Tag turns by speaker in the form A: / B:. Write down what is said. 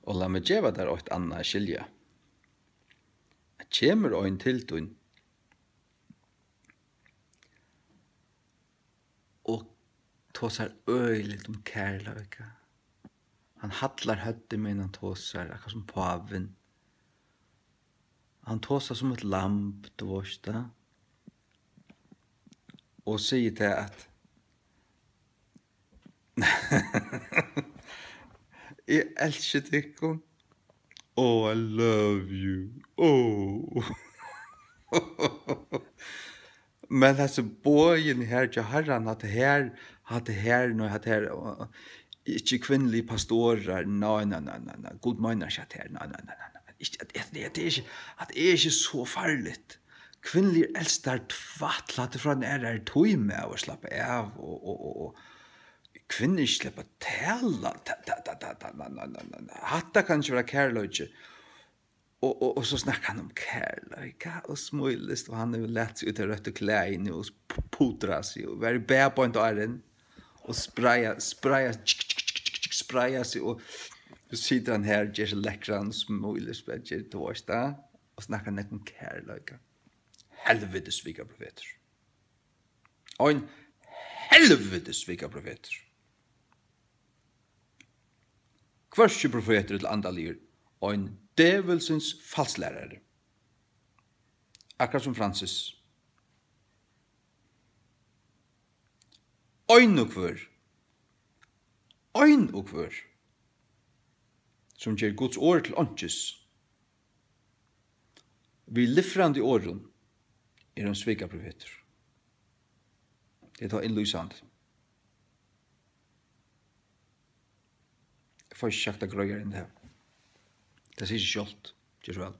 A: Og la meg gjeva der åt anna skilja. Jeg kjemur ein til tun. Og tåsar øyligt kærleika. Han hallar høtti min han tåsar, akkur som paven. Han tåsar som et lamp, du vorst da. Og sier til at jeg elsker tykkun. Oh, I love you. Oh. Men altså, bojen her til herran, at her, ikke kvinnelige pastorer, nei, god mener ikke at her, nei. At det er ikke så farligt. Kvinnelige eldste tvattlet fra den er tøyme av å slappe av, og kvinner slipper tala. Hatta kan ikke være kærløyke. Og så snakker han om kærløyke og smøylist, og han er jo lett seg ut av rødt og klæene og putra seg, og være bær på en døren, og spraya seg, og så sitter han her, gjør seg lekkran, smøylist, gjør det årsta, og snakker han om kærløyke. Helvetes vika profeter. Og en helvetes vika profeter. Hverske profeter til andalir, og en djevelsens falslærere. Akkurat som Francis. Ein og hver, som gjør Guds ord til åndsjes. Vi liffrande åren er en svika profeter. Det tar innlysand. Jeg får ikke sagt det grøyere enn det her. Det sier ikke kjolt. Gjør så vel.